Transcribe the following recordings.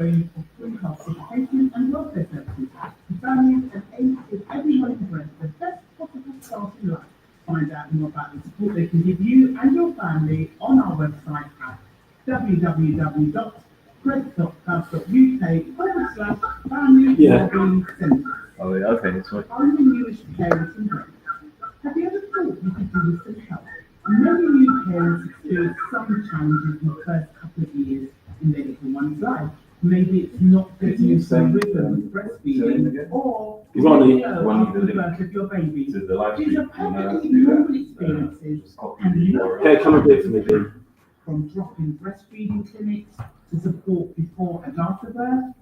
range of free health education and welfare services to families and aim to give everyone in Brent the best possible start in life. Find out more about the support they can give you and your family on our website at www.brent.gov.uk/family wellbeing centre. Oh, yeah, okay, that's right. Are you newish parents in Brent? Have you ever thought you could do with some help? Many new parents experience some challenges in the first couple of years in their little one's life. Maybe it's not getting into the rhythm of breastfeeding, or Ronnie, after the birth of your baby. To the live These are stream, perfectly normal experiences, and okay, come and do it for me, please. from drop-in breastfeeding clinics to support before and after birth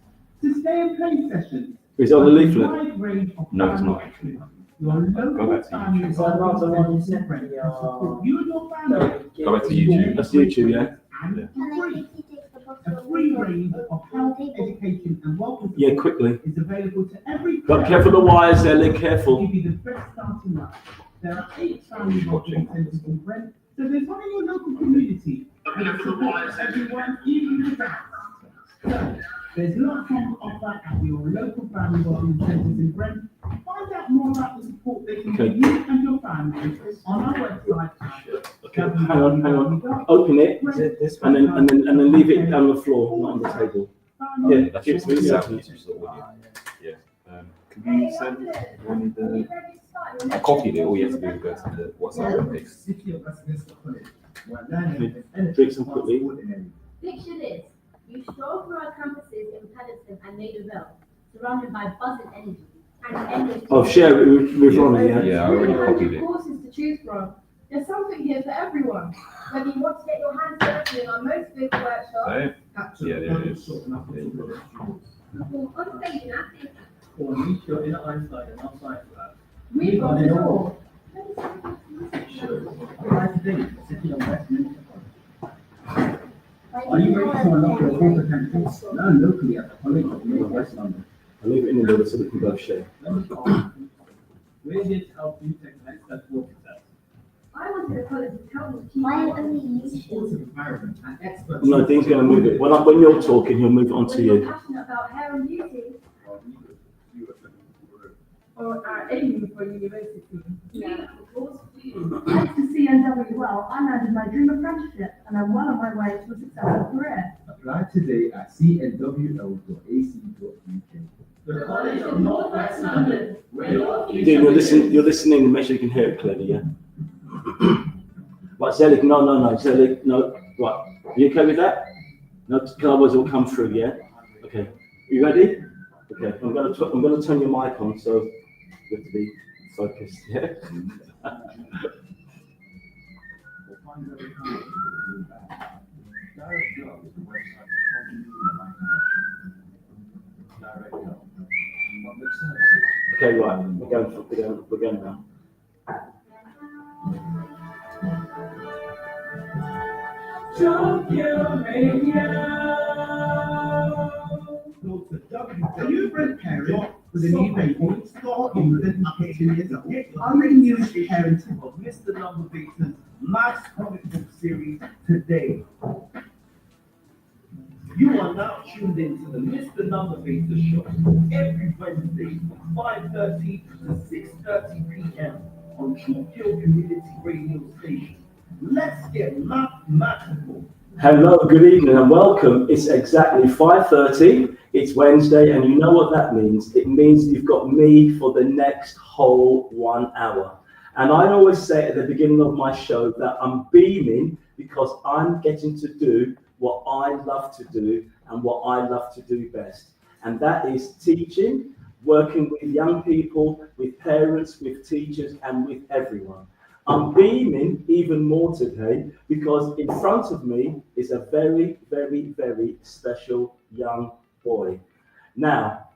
to stay and play sessions. Is it on the leaflet? Wide range of No, it's not actually. Your local family is support you and your family. Go back to YouTube. That's YouTube, yeah? And a free range of health, education and welcome Yeah, quickly. is available to every But careful the wires there, Lynn, to careful. give you the best start in life. There are 8 family welcome centres in Brent, so there's one in your local community. And it's support for everyone, even the best. So, there's lots on offer at your local family welcome centres in Brent. Find out more about the support they can give you and your family on our website. Okay, hang on. Open it, and then leave it on the floor, not on the table. Yeah, That's give just it to me. sound, it's just the audio. Yeah. Can you send Ronnie the? I copied it. All you have to do is go to the WhatsApp and paste. Drink some quickly. Picture this. You stroll through our campuses in Paddington and Maidaville, surrounded by buzzing energy and endless. Oh, share it with Ronnie, yeah? Yeah, I already copied it. Courses to choose from. There's something here for everyone. Whether you want to get your hands dirty in our most big workshop, Right? Yeah, there it is. On stage, I think. Or meet your inner Einstein and outside of that. we've got it all. Are you ready to unlock your full potential? Learn locally at the College of West London. I'll leave it in the middle so we can both share. We're here to help you take the next step towards success. I wanted a college to help me achieve. Why only you Supportive environment and experts. No, Dean's going to move it. When you're talking, he'll move it on to When you're you. passionate about hair and beauty. or are aiming for university. Yeah, of course. Thanks to CNW well, I landed my dream apprenticeship and I'm well on my way to a successful career. Apply today at cnwl.ac.uk. The College of North West London, where your future Dean, you're listening, make sure you can hear it clearly, yeah? Right, Zelig, no, Zelig, no. Right, you okay with that? No, otherwise it will come through, yeah? Okay, you ready? Okay, I'm gonna turn your mic on, so you have to be focused, yeah? Okay, right, we're going now. Tokyo Radio. Are you a Brent parent with a new baby or infant up to 2 years old? Are you a new parent of Mr. Numbervator's Maths comic book series today? You are now tuned into the Mr. Numbervator Show every Wednesday from 5:30 to 6:30 p.m. on Tokyo Community Radio Station. Let's get mathematical. Hello, good evening and welcome. It's exactly 5:30. It's Wednesday and you know what that means. It means you've got me for the next whole 1 hour. And I always say at the beginning of my show that I'm beaming because I'm getting to do what I love to do and what I love to do best. And that is teaching, working with young people, with parents, with teachers, and with everyone. I'm beaming even more today because in front of me is a very, very, very special young boy. Now,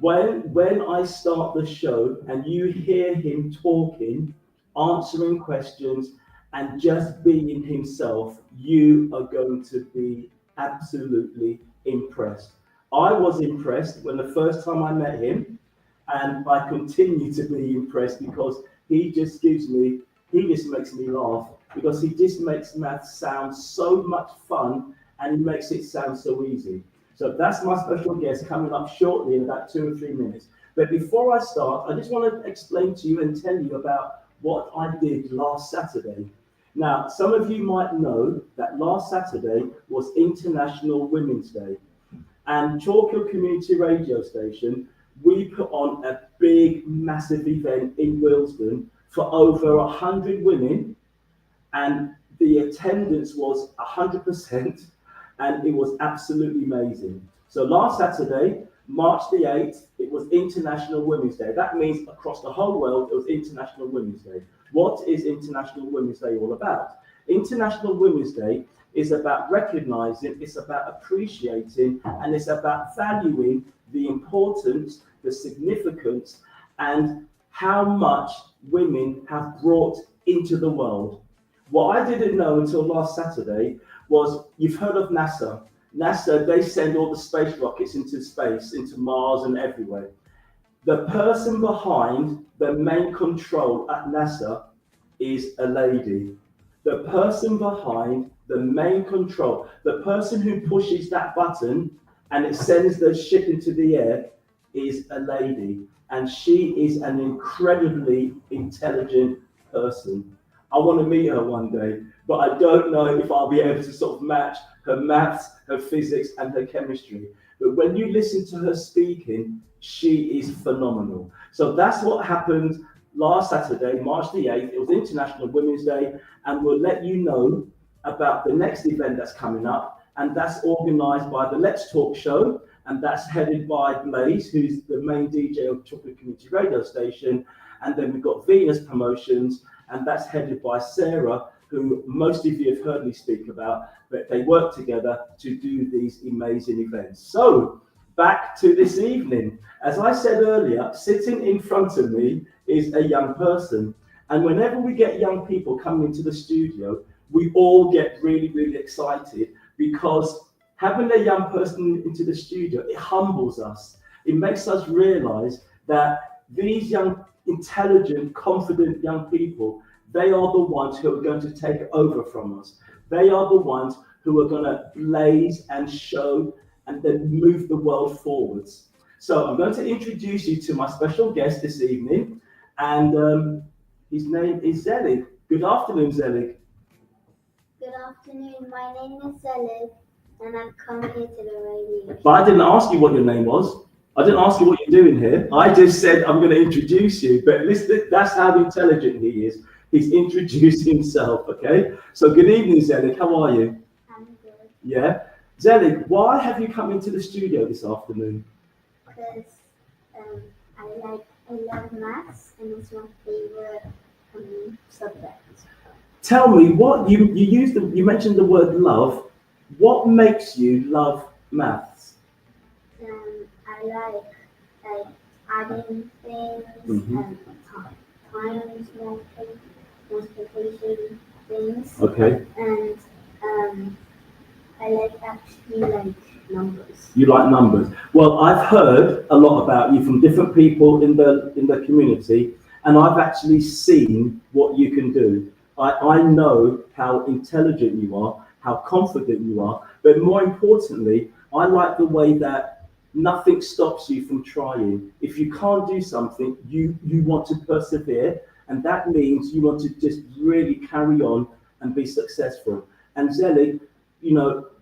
when I start the show and you hear him talking, answering questions, and just being himself, you are going to be absolutely impressed. I was impressed when the first time I met him, and I continue to be impressed because he just makes me laugh because he just makes maths sound so much fun and he makes it sound so easy. So that's my special guest coming up shortly in about 2 or 3 minutes. But before I start, I just want to explain to you and tell you about what I did last Saturday. Now, some of you might know that last Saturday was International Women's Day. And Chalk Hill Community Radio Station, we put on a big, massive event in Willesden for over 100 women, and the attendance was 100%, and it was absolutely amazing. So last Saturday, March the 8th, it was International Women's Day. That means across the whole world, it was International Women's Day. What is International Women's Day all about? International Women's Day is about recognizing, it's about appreciating, and it's about valuing the importance, the significance, and how much women have brought into the world. What I didn't know until last Saturday was, you've heard of NASA. NASA, they send all the space rockets into space, into Mars and everywhere. The person behind the main control at NASA is a lady. The person behind the main control, the person who pushes that button and it sends the ship into the air, is a lady. And she is an incredibly intelligent person. I want to meet her one day, but I don't know if I'll be able to sort of match her maths, her physics, and her chemistry. But when you listen to her speaking, she is phenomenal. So that's what happened last Saturday, March the 8th. It was International Women's Day, and we'll let you know about the next event that's coming up, and that's organised by the Let's Talk Show, and that's headed by Blaze, who's the main DJ of Chocolate Community Radio Station, and then we've got Venus Promotions, and that's headed by Sarah, who most of you have heard me speak about, but they work together to do these amazing events. So, back to this evening. As I said earlier, sitting in front of me is a young person, and whenever we get young people coming into the studio, we all get really, really excited, because having a young person into the studio, it humbles us. It makes us realize that these young, intelligent, confident young people, they are the ones who are going to take over from us. They are the ones who are going to blaze and show and then move the world forwards. So I'm going to introduce you to my special guest this evening, and his name is Zelig. Good afternoon, Zelig. Good afternoon, my name is Zelig, and I've come here to the radio. But I didn't ask you what your name was. I didn't ask you what you're doing here. I just said I'm going to introduce you. But listen, that's how intelligent he is. He's introduced himself, okay? So good evening, Zelig. How are you? I'm good. Yeah? Zelig, why have you come into the studio this afternoon? Because I love maths, and it's my favorite subject. Tell me, what you mentioned the word love. What makes you love maths? I like adding things and times, multiplication things. Okay. And I actually like numbers. You like numbers. Well, I've heard a lot about you from different people in the community, and I've actually seen what you can do. I know how intelligent you are, how confident you are, but more importantly, I like the way that nothing stops you from trying. If you can't do something, you want to persevere, and that means you want to just really carry on and be successful. And Zelig,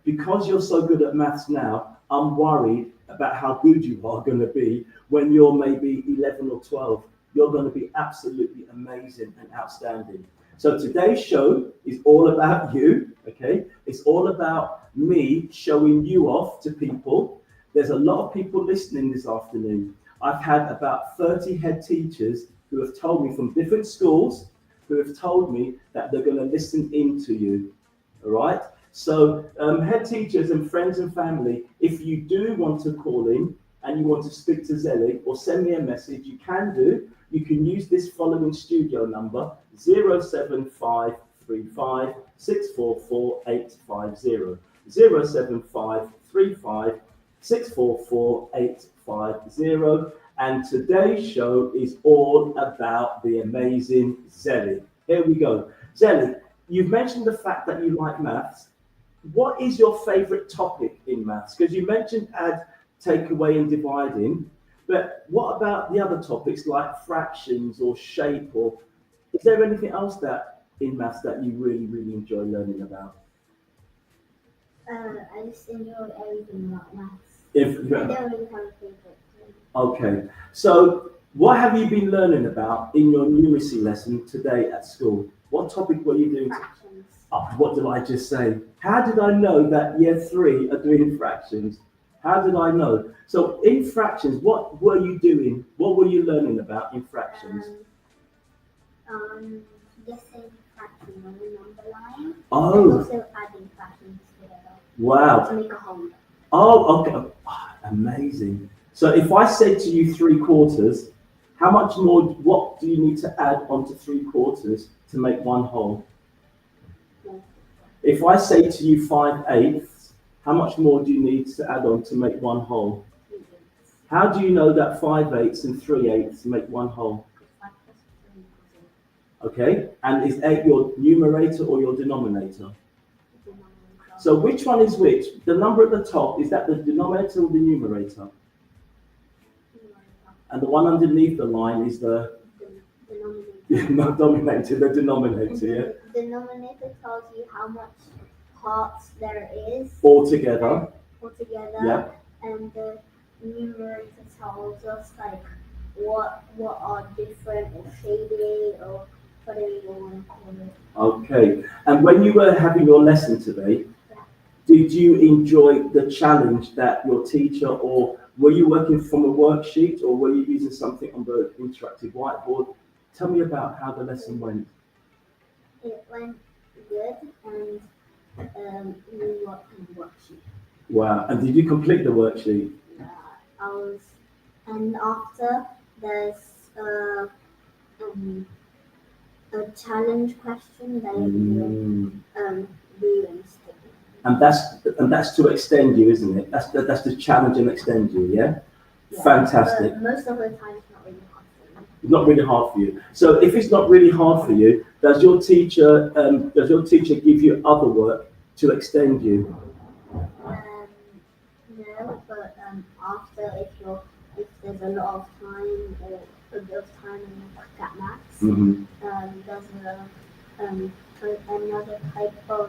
because you're so good at maths now, I'm worried about how good you are going to be when you're maybe 11 or 12. You're going to be absolutely amazing and outstanding. So today's show is all about you, okay? It's all about me showing you off to people. There's a lot of people listening this afternoon. I've had about 30 head teachers who have told me from different schools, who have told me that they're going to listen in to you, all right? So head teachers and friends and family, if you do want to call in and you want to speak to Zelig or send me a message, you can do. You can use this following studio number, 07535 644 850. 07535 644 850. And today's show is all about the amazing Zelig. Here we go. Zelig, you've mentioned the fact that you like maths. what is your favourite topic in maths? Because you mentioned add, take away, and dividing, but what about the other topics like fractions or shape, or is there anything else that in maths that you really, really enjoy learning about? I just enjoy everything about maths. I If don't really have a favorite. Okay, so what have you been learning about in your numeracy lesson today at school? What topic were you doing? Fractions. Oh, what did I just say? How did I know that year 3 are doing fractions? How did I know? So in fractions, what were you doing? What were you learning about in fractions? Guessing fractions on the number line. And Oh, also adding fractions together wow. to make a whole. Oh, okay. Ah, amazing. So if I said to you 3/4, how much more, what do you need to add onto 3/4 to make one whole? If I say to you 5/8, how much more do you need to add on to make one whole? How do you know that 5/8 and 3/8 make one whole? Okay, and is 8 your numerator or your denominator? So which one is which? The number at the top, is that the denominator or the numerator? And the one underneath the line is the not dominator, the denominator, yeah? The denominator tells you how much parts there is Altogether, altogether, yeah. and the numerator tells us like what are different or shaded or whatever you want to call it. Okay, and when you were having your lesson today, did you enjoy the challenge that your teacher, or were you working from a worksheet, or were you using something on the interactive whiteboard? Tell me about how the lesson went. It went good, and we worked on the worksheet. Wow, and did you complete the worksheet? And after there's a challenge question that you do and stick. And that's to extend you, isn't it? That's to challenge and extend you, yeah? Fantastic. Most of the time it's not really hard for me. It's not really hard for you. So if it's not really hard for you, does your teacher give you other work to extend you? No, but after if there's a lot of time or a bit of time in at maths, there's another type of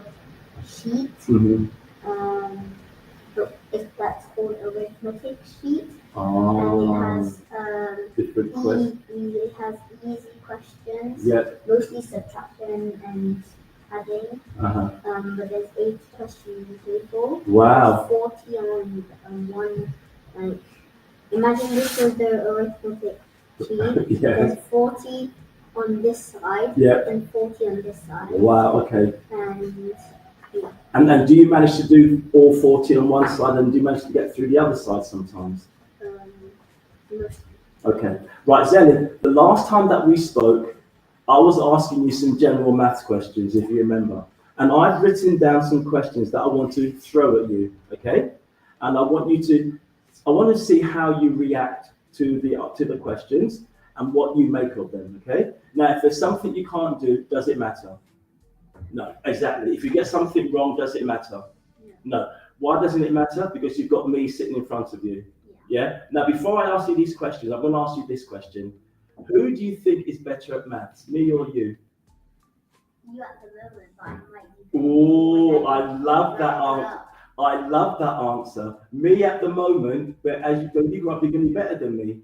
sheet. But if that's called arithmetic sheet, and it has different questions. It has easy questions, mostly subtraction and adding. But there's 8 questions in total. Wow. There's 40 on one. Like, imagine this was the arithmetic sheet. There's 40 on this side and 40 on this side. Wow. Okay. And do you manage to do all 40 on one side, and do you manage to get through the other side sometimes? Okay. Right, Zenith, the last time that we spoke, I was asking you some general maths questions, if you remember. And I've written down some questions that I want to throw at you, okay? And I want to see how you react to the questions and what you make of them, okay? Now, if there's something you can't do, does it matter? No, exactly. If you get something wrong, does it matter? No. Why doesn't it matter? Because you've got me sitting in front of you. Yeah? Now, before I ask you these questions, I'm going to ask you this question. Who do you think is better at maths, me or you? You at the moment, but I might be. Oh, I love that answer. I love that answer. Me at the moment, but as you grow up, you're going to be better than me.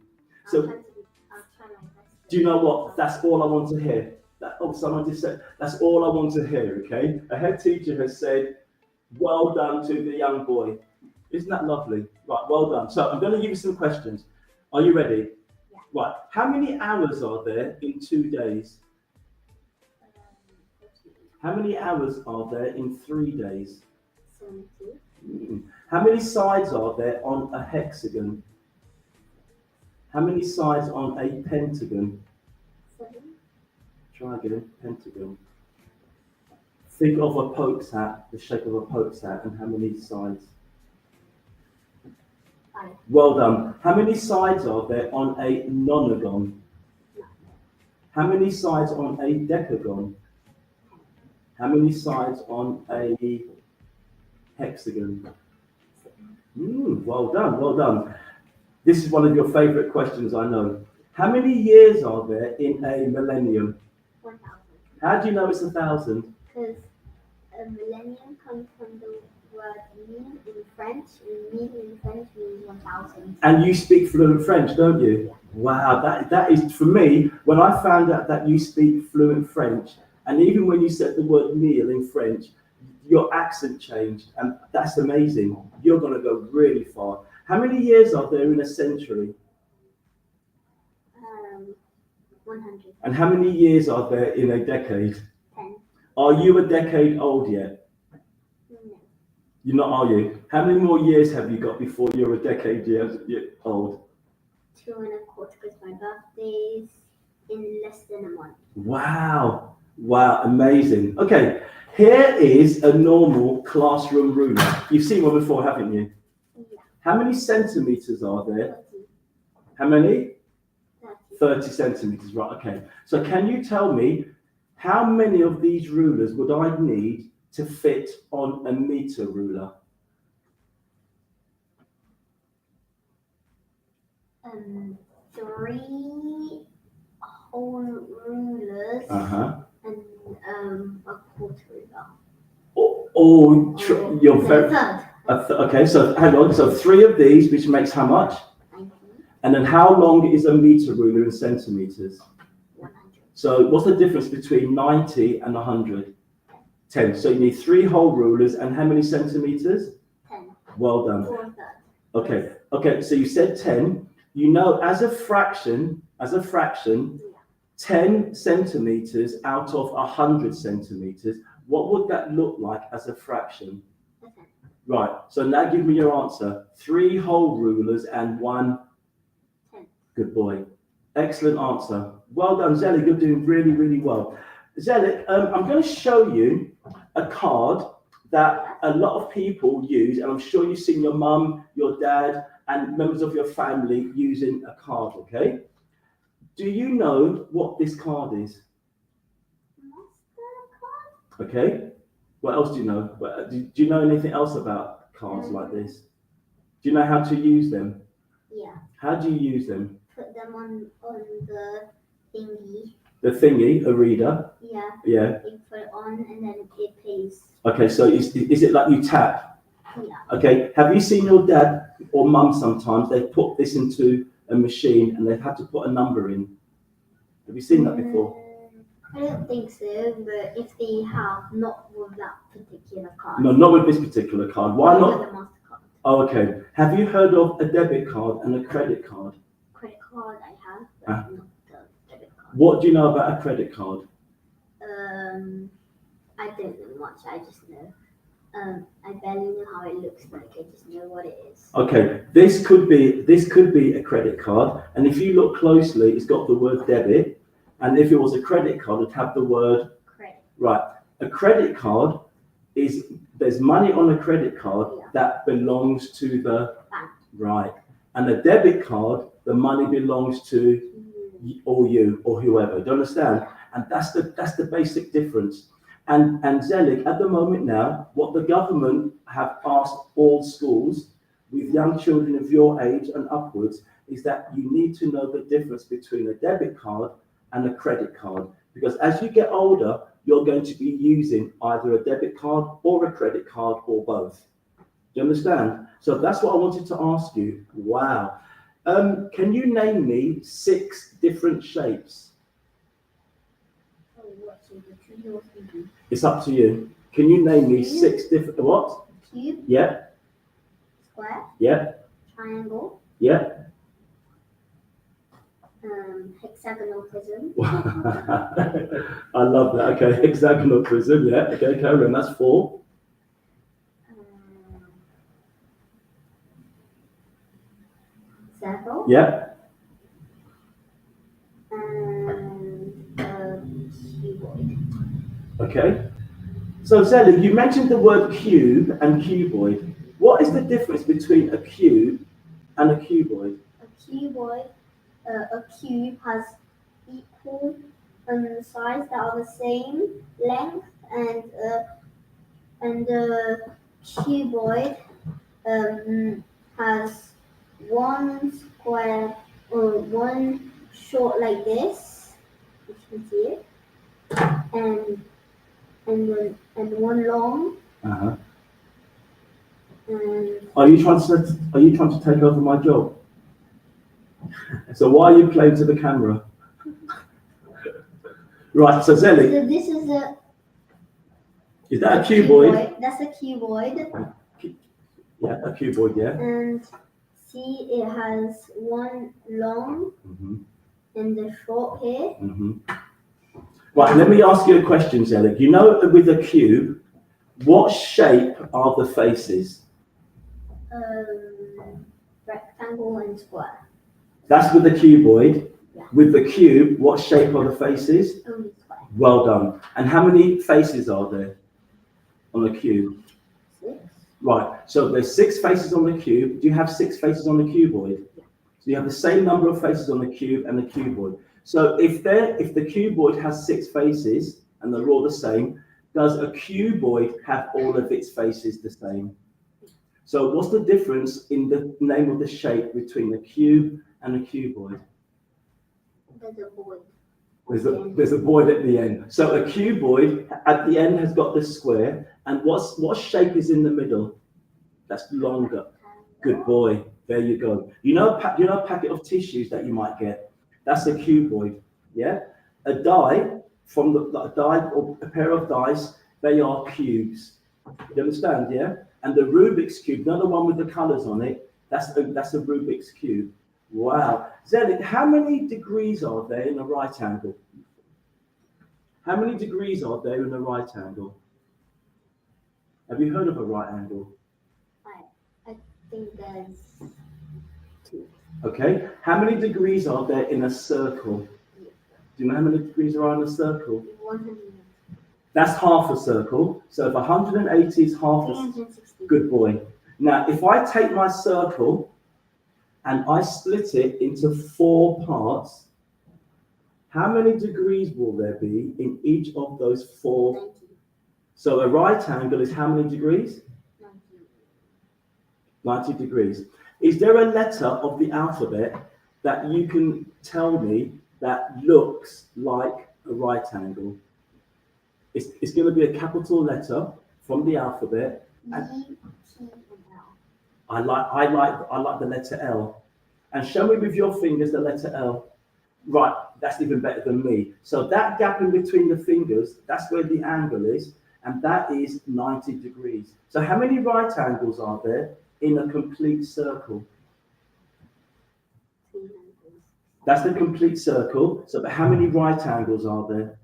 So, I'll try my best. Do you know what? That's all I want to hear. Someone just said, that's all I want to hear, okay? A head teacher has said, well done to the young boy. Isn't that lovely? Right, well done. So I'm going to give you some questions. Are you ready? Yeah. Right, how many hours are there in 2 days? How many hours are there in 3 days? 70. How many sides are there on a hexagon? How many sides on a pentagon? 7. Try again, pentagon. Think of a Pope's hat, the shape of a Pope's hat, and how many sides? 5. Well done. How many sides are there on a nonagon? 9. How many sides on a decagon? How many sides on a Hexagon. Well done, well done. This is one of your favourite questions, I know. How many years are there in a millennium? 1,000. How do you know it's 1,000? Because a millennium comes from the word mille in French, and mille in French means 1,000. And you speak fluent French, don't you? Yeah. Wow, that is, for me, when I found out that you speak fluent French, and even when you said the word meal in French, your accent changed, and that's amazing. You're going to go really far. How many years are there in a century? 100. And how many years are there in a decade? 10. Are you a decade old yet? No. You're not, are you? How many more years have you got before you're a decade years old? 2.25, because my birthday's in less than a month. Wow, amazing. Okay, here is a normal classroom ruler. You've seen one before, haven't you? Yeah. How many centimeters are there? 30. How many? 30. 30 centimeters, right, okay. So can you tell me how many of these rulers would I need to fit on a meter ruler? 3 whole rulers and a quarter ruler. You're very... Okay, so hang on. So 3 of these, which makes how much? 90. And then how long is a meter ruler in centimeters? 100. So what's the difference between 90 and 100? 10. So you need 3 whole rulers and how many centimeters? 10. Well done. 1/3. Okay, so you said 10. You know, as a fraction, 10 centimeters out of 100 centimeters, what would that look like as a fraction? Right, so now give me your answer. 3 whole rulers and 1. 10. Good boy. Excellent answer. Well done, Zelig. You're doing really, really well. Zelig, I'm going to show you a card that a lot of people use, and I'm sure you've seen your mum, your dad, and members of your family using a card, okay? Do you know what this card is? Mastercard? Okay. What else do you know? Do you know anything else about cards like this? Do you know how to use them? Yeah. How do you use them? Put them on the thingy. The thingy, a reader? Yeah. Yeah. You put it on and then it plays. Okay, so is it like you tap? Yeah. Okay, have you seen your dad or mum sometimes, they put this into a machine and they've had to put a number in? Have you seen that before? I don't think so, but if they have, not with that particular card. No, not with this particular card. Why With not? the Mastercard. Oh, okay. Have you heard of a debit card and a credit card? Credit card I have, but not the debit card. What do you know about a credit card? I don't know much. I just know. I barely know how it looks like. I just know what it is. Okay, this could be a credit card, and if you look closely, it's got the word debit, and if it was a credit card, it'd have the word credit. Right. A credit card is there's money on a credit card that belongs to the bank. Right, and a debit card, the money belongs to you or whoever. Do you understand? And that's the basic difference. And Zelig, at the moment now, what the government have asked all schools with young children of your age and upwards is that you need to know the difference between a debit card and a credit card. Because as you get older, you're going to be using either a debit card or a credit card or both. Do you understand? So that's what I wanted to ask you. Wow. Can you name me 6 different shapes? It's up to you. Can you name me 6 different... What? Cube. Yeah. Square. Yeah. Triangle. Yeah. Hexagonal prism. I love that. Okay, hexagonal prism. Yeah. Okay, carry on. That's 4. Circle. Yeah. And cuboid. Okay. So Zelig, you mentioned the word cube and cuboid. What is the difference between a cube and a cuboid? A cuboid, a cube has equal sides that are the same length, and cuboid has one square or one short like this, you can see it, and one long. Uh-huh. And Are you trying to take over my job? So why are you playing to the camera? Right, so Zelly, so this is is that a cuboid? That's a cuboid. Yeah, a cuboid, yeah. And see, it has one long and the short here. Right, let me ask you a question, Zelly. You know, with a cube, what shape are the faces? Rectangle and square. That's with the cuboid. Yeah. With the cube, what shape are the faces? Only square. Well done. And how many faces are there on the cube? 6. Right, so there's 6 faces on the cube. Do you have 6 faces on the cuboid? Yeah. So you have the same number of faces on the cube and the cuboid. So if the cuboid has 6 faces and they're all the same, does a cuboid have all of its faces the same? So what's the difference in the name of the shape between a cube and a cuboid? There's a void. There's a void at the end. So a cuboid at the end has got the square, and what shape is in the middle? That's longer. Good boy. There you go. You know a packet of tissues that you might get? That's a cuboid. Yeah. A die a die or a pair of dice, they are cubes. You understand? Yeah. And the Rubik's cube, another one with the colours on it, that's a Rubik's cube. Wow. Zenit, how many degrees are there in a right angle? How many degrees are there in a right angle? Have you heard of a right angle? I think there's 2. Okay. How many degrees are there in a circle? Do you know how many degrees there are in a circle? 100. That's half a circle. So if 180 is half a 360. Good boy. Now, if I take my circle and I split it into 4 parts, how many degrees will there be in each of those 4? 90. So a right angle is how many degrees? 90. 90 degrees. Is there a letter of the alphabet that you can tell me that looks like a right angle? It's going to be a capital letter from the alphabet. E, T, and L. I like the letter L. And show me with your fingers the letter L. Right, that's even better than me. So that gap in between the fingers, that's where the angle is, and that is 90 degrees. So how many right angles are there in a complete circle? 300. That's the complete circle. So but how many right angles are there?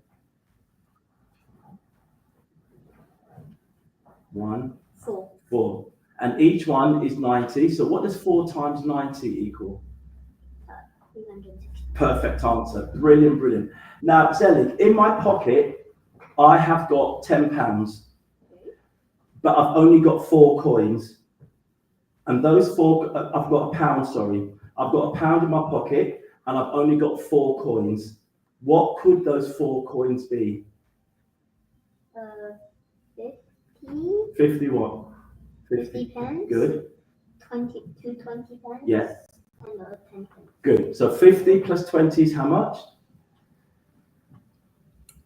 1, 4. 4. And each one is 90. So what does 4 times 90 equal? 360. Perfect answer. Brilliant, brilliant. Now, Zelig, in my pocket, I have got £10, but I've only got 4 coins. And those 4, I've got £1, sorry. I've got £1 in my pocket, and I've only got 4 coins. What could those 4 coins be? 50. 50 what? 50 pence. Good. 20 pence. Yes. And 10 pence. Good. So 50 plus 20 is how much?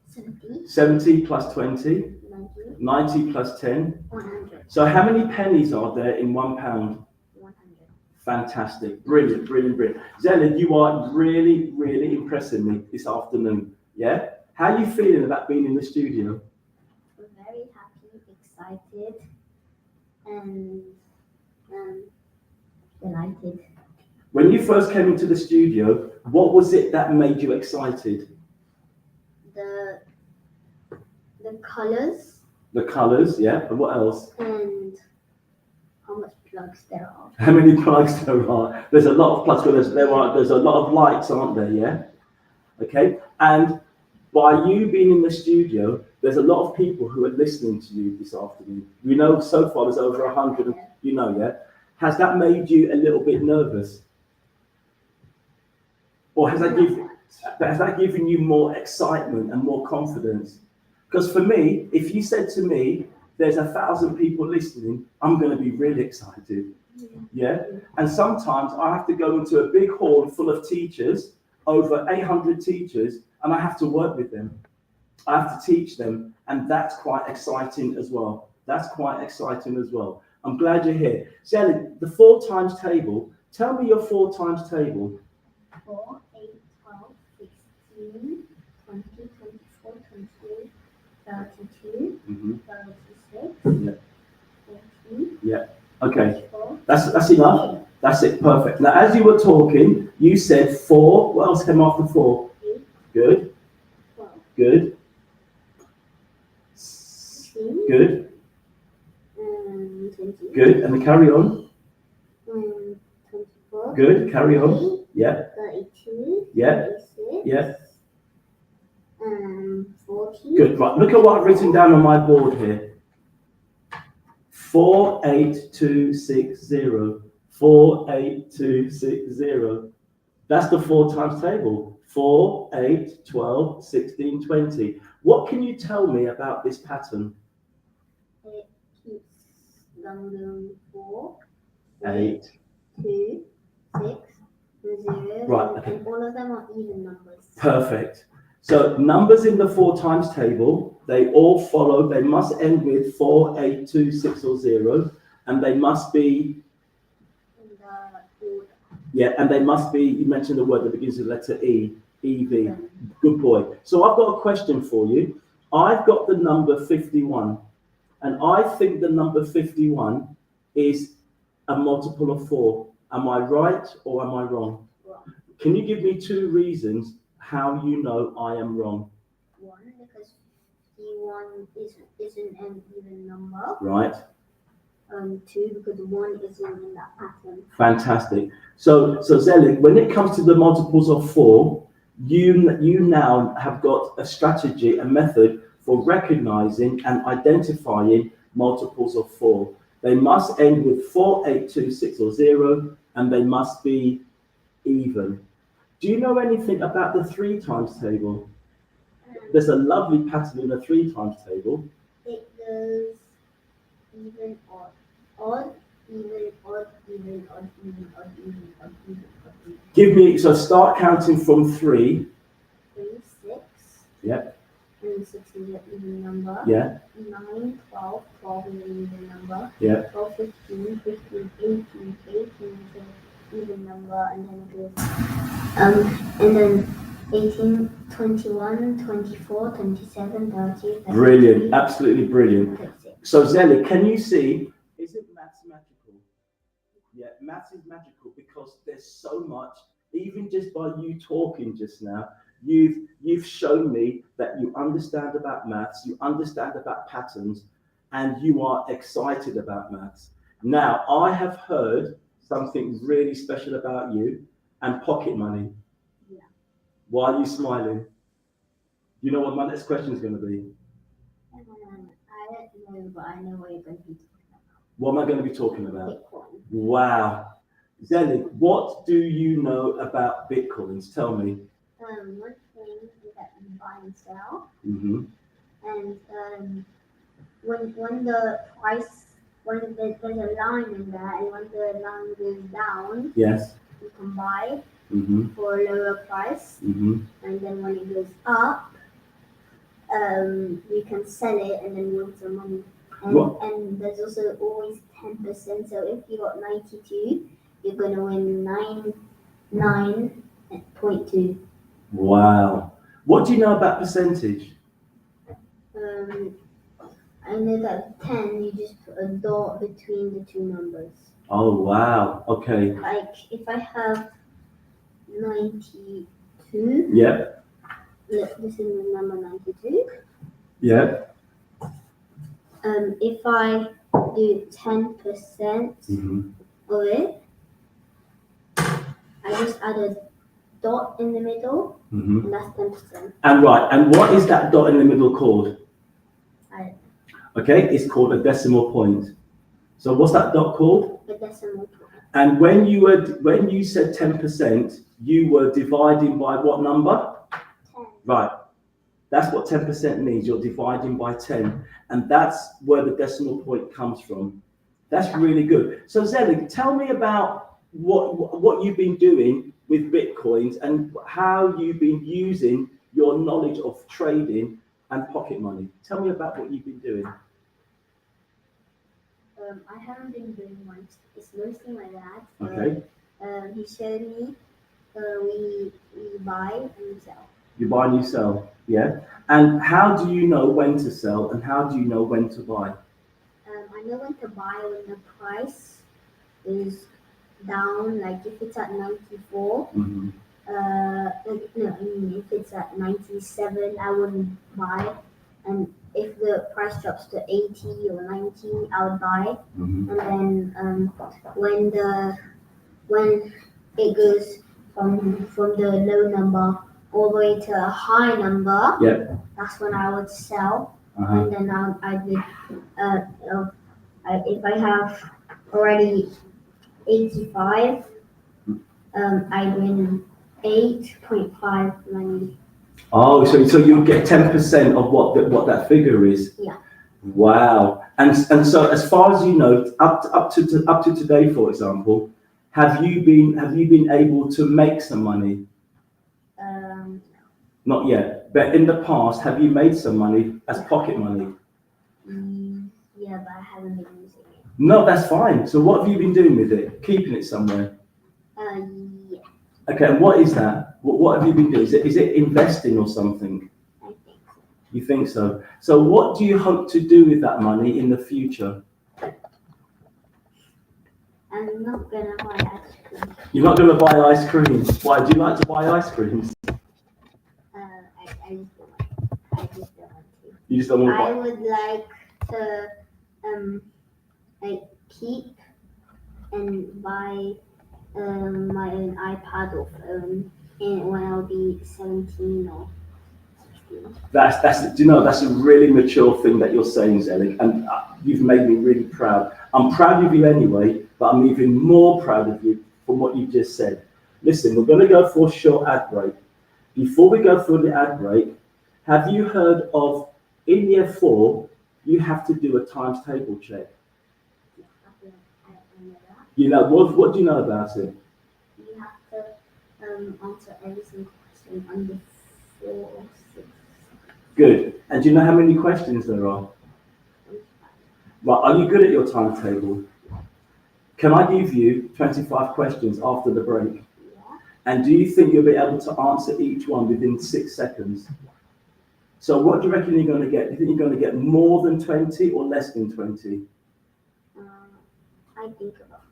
70. 70 plus 20. 90. 90 plus 10. 100. So how many pennies are there in £1? 100. Fantastic. Brilliant, brilliant, brilliant. Zella, you are really, really impressing me this afternoon. Yeah? How are you feeling about being in the studio? I'm very happy, excited, and delighted. When you first came into the studio, what was it that made you excited? The colours. The colours, yeah. And what else? And how much plugs there are. How many plugs there are? There's a lot of plugs. There's a lot of lights, aren't there? Yeah. Okay. And by you being in the studio, there's a lot of people who are listening to you this afternoon. We know so far there's over 100. You know, yeah. Has that made you a little bit nervous, or has that given you more excitement and more confidence? Because for me, if you said to me there's 1,000 people listening, I'm going to be really excited. Yeah? And sometimes I have to go into a big hall full of teachers, over 800 teachers, and I have to work with them. I have to teach them, and that's quite exciting as well. That's quite exciting as well. I'm glad you're here. Sally, the 4 times table, tell me your 4 times table. 4, 8, 12, 16, 20, 24, 28, 32, 36, Yeah. 14, Yeah. Okay. 24. That's enough. That's it. Perfect. Now, as you were talking, you said 4. What else came after 4? 8, Good. 12, Good. 16, Good. 20, Good. And then carry on. 24, Good. Carry on. Yeah. 32, Yeah. 36, Yeah. 40. Good. Right. Look at what I've written down on my board here. 4, 8, 2, 6, 0. 4, 8, 2, 6, 0. That's the 4 times table. 4, 8, 12, 16, 20. What can you tell me about this pattern? It keeps going 4, 8. 2, 6, 0. Right, okay. And all of them are even numbers. Perfect. So numbers in the 4 times table, they all follow, they must end with 4, 8, 2, 6, or 0. And they must be, In the order. yeah, and they must be, you mentioned the word that begins with the letter E, EV. Good boy. So I've got a question for you. I've got the number 51, and I think the number 51 is a multiple of 4. Am I right or am I wrong? Wrong. Can you give me 2 reasons how you know I am wrong? 1, because 51 isn't an even number. Right. 2, because 1 isn't in that pattern. Fantastic. So Zelig, when it comes to the multiples of 4, you now have got a strategy, a method for recognizing and identifying multiples of 4. They must end with 4, 8, 2, 6, or 0, and they must be even. Do you know anything about the 3 times table? There's a lovely pattern in the 3 times table. It goes even, odd. Odd, even, odd, even, odd, even, odd, even, odd, even, odd, even. Give me, so start counting from 3. 3, 6. Yep. And 6 is an even number. Yeah. 9, 12, 12 is an even number. Yeah. 12, 15, 15, 18, 18 is an even number, and then it goes, and then 18, 21, 24, 27, 30, 33. Brilliant. Absolutely brilliant. 36. So Zelig, can you see, isn't maths magical? Yeah, maths is magical because there's so much, even just by you talking just now, you've shown me that you understand about maths, you understand about patterns, and you are excited about maths. Now, I have heard something really special about you and pocket money. Yeah. Why are you smiling? You know what my next question is going to be? I don't know, but I know what you're going to be talking about. What am I going to be talking about? Bitcoin. Wow. Zelig, what do you know about Bitcoins? Tell me. One thing is that you buy and sell, Mm-hmm. and when the price, there's a line in there, and when the line goes down, Yes. you can buy Mm-hmm. for a lower price, Mm-hmm. and then when it goes up, you can sell it and then win some money. And there's also always 10%. So if you got 92, you're gonna win 99.2. Wow. What do you know about percentage? I know that 10, you just put a dot between the 2 numbers. Oh, wow. Okay. Like if I have 92. Yep. This is the number 92. Yep. If I do 10% Mm-hmm. of it, I just add a dot in the middle, Mm-hmm. and that's 10%. And right. And what is that dot in the middle called? Okay. It's called a decimal point. So what's that dot called? A decimal point. And when you said 10%, you were dividing by what number? 10. Right. That's what 10% means. You're dividing by 10. And that's where the decimal point comes from. That's really good. So Zelig, tell me about what you've been doing with Bitcoins and how you've been using your knowledge of trading and pocket money. Tell me about what you've been doing. I haven't been doing much. It's mostly my dad. Okay. He showed me we buy and sell. You buy and you sell, yeah? And how do you know when to sell and how do you know when to buy? I know when to buy when the price is down, like if it's at 94. Mm-hmm. If it's at 97, I wouldn't buy. And if the price drops to 80 or 90, I would buy. Mm-hmm. And then when it goes from the low number all the way to a high number, Yep. that's when I would sell. Uh-huh. And then I would, if I have already 85, I win 8.5 money. Oh, so you get 10% of what that figure is. Yeah. Wow. And so as far as you know, up to today, for example, have you been able to make some money? Not yet. But in the past, have you made some money as pocket money? Yeah, but I haven't been using it. No, that's fine. So what have you been doing with it? Keeping it somewhere? Yeah, Okay, and what is that? What have you been doing? Is it investing or something? I think so. You think so? So what do you hope to do with that money in the future? I'm not gonna buy ice cream. You're not going to buy ice cream. Why? Do you like to buy ice creams? I just don't want to. You just don't want to I buy. would like to keep and buy my own iPad or phone when I'll be 17 or 16. That's a really mature thing that you're saying, Zelig, and you've made me really proud. I'm proud of you anyway, but I'm even more proud of you from what you just said. Listen, we're going to go for a short ad break. Before we go through the ad break, have you heard of, in year 4, you have to do a times table check? I know that. You know, what do you know about it? You have to answer every single question under 4 or 6. Good. And do you know how many questions there are? Right, are you good at your timetable? Can I give you 25 questions after the break? Yeah. And do you think you'll be able to answer each one within 6 seconds? So what do you reckon you're going to get? Do you think you're going to get more than 20 or less than 20? I think about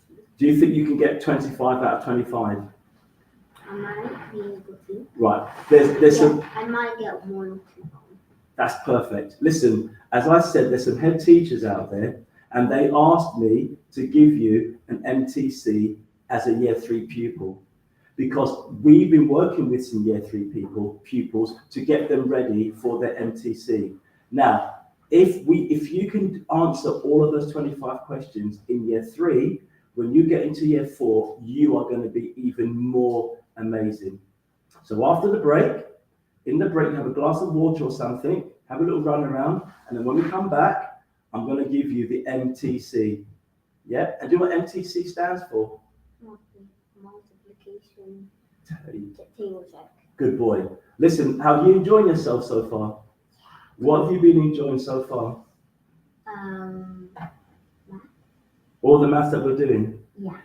20. Do you think you can get 25 out of 25? I might be able to. Right, there's some... Yeah, I might get 1 or 2. That's perfect. Listen, as I said, there's some head teachers out there, and they asked me to give you an MTC as a year 3 pupil, because we've been working with some year 3 pupils to get them ready for their MTC. Now, if you can answer all of those 25 questions in year 3, when you get into year 4, you are going to be even more amazing. So after the break, in the break, have a glass of water or something, have a little run around, and then when we come back, I'm going to give you the MTC. Yeah? And do you know what MTC stands for? Multiplication table check. Good boy. Listen, how are you enjoying yourself so far? What have you been enjoying so far? Math. All the maths that we're doing? Yeah.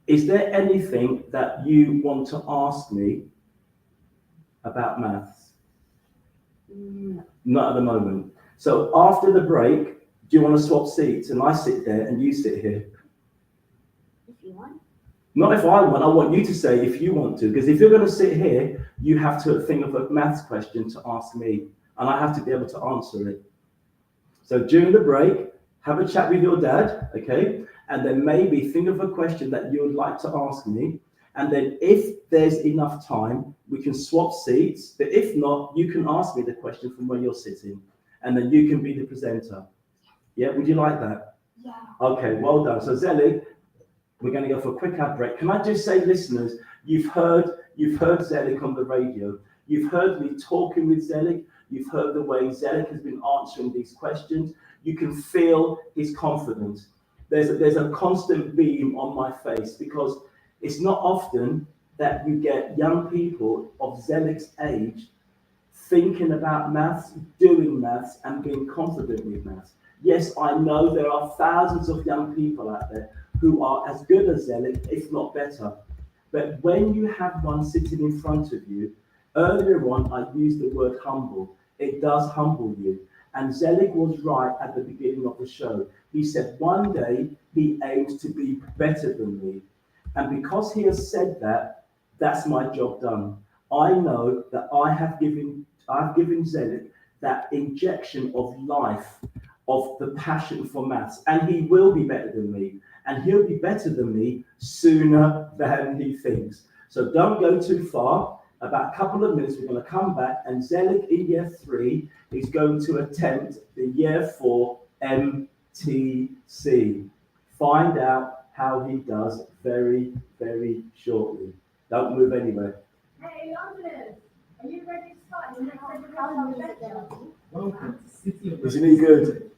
Is there anything that you want to ask me about maths? No. Not at the moment. So after the break, do you want to swap seats and I sit there and you sit here? If you want. Not if I want you to say if you want to, because if you're going to sit here, you have to think of a maths question to ask me, and I have to be able to answer it. So during the break, have a chat with your dad, okay? And then maybe think of a question that you would like to ask me. And then if there's enough time, we can swap seats. But if not, you can ask me the question from where you're sitting. And then you can be the presenter. Yeah, would you like that? Yeah. Okay, well done. So Zelig, we're going to go for a quick ad break. Can I just say, listeners, you've heard Zelig on the radio. You've heard me talking with Zelig. You've heard the way Zelig has been answering these questions. You can feel his confidence. There's a constant beam on my face because it's not often that you get young people of Zelig's age thinking about maths, doing maths, and being confident with maths. Yes, I know there are thousands of young people out there who are as good as Zelig, if not better. But when you have one sitting in front of you, earlier on I used the word humble. It does humble you. And Zelig was right at the beginning of the show. He said one day he aims to be better than me. And because he has said that, that's my job done. I know that I've given Zelig that injection of life, of the passion for maths, and he will be better than me. And he'll be better than me sooner than he thinks. So don't go too far. About a couple of minutes, we're going to come back, and Zelig in year 3 is going to attempt the year 4 MTC. Find out how he does very, very shortly. Don't move anywhere. Hey, Londoners, are you ready to start your next educational lecture? Welcome to City of Isn't he good?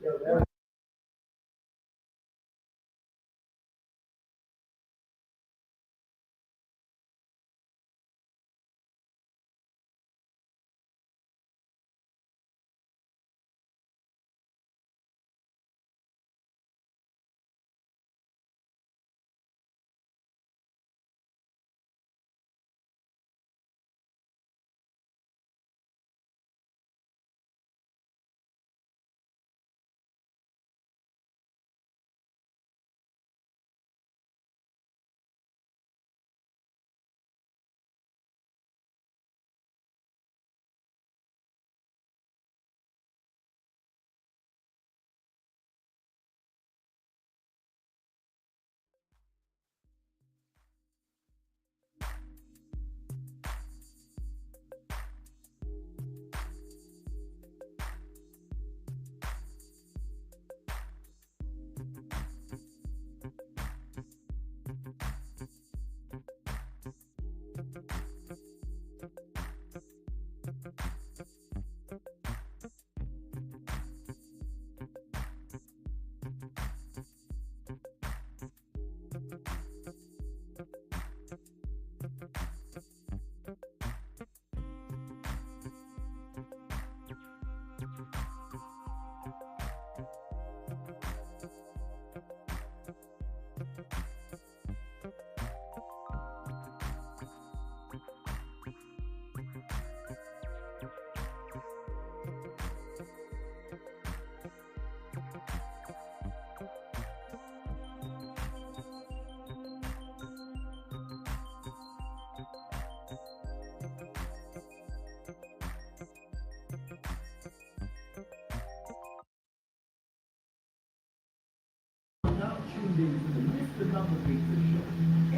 Now tuned in to the Mr. Numbervator Show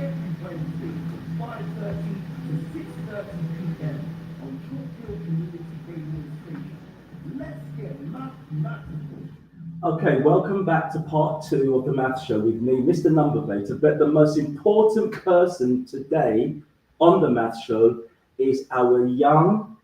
every Wednesday from 5:30 to 6:30 p.m. on Chalkhill Community Radio Station. Let's get mathematical. Okay, welcome back to part 2 of the Maths Show with me, Mr. Numbervator. But the most important person today on the Maths Show is our young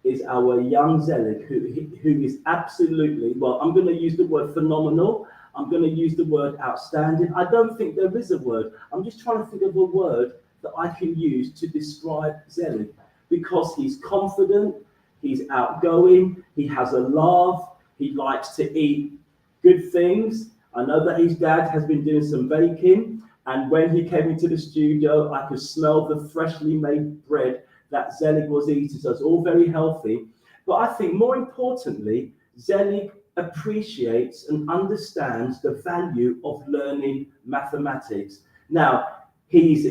Zelig, who is absolutely, well, I'm going to use the word phenomenal. I'm going to use the word outstanding. I don't think there is a word. I'm just trying to think of a word that I can use to describe Zelig, because he's confident, he's outgoing, he has a laugh, he likes to eat good things. I know that his dad has been doing some baking, and when he came into the studio, I could smell the freshly made bread that Zelig was eating. So it's all very healthy. But I think more importantly, Zelig appreciates and understands the value of learning mathematics. Now, he's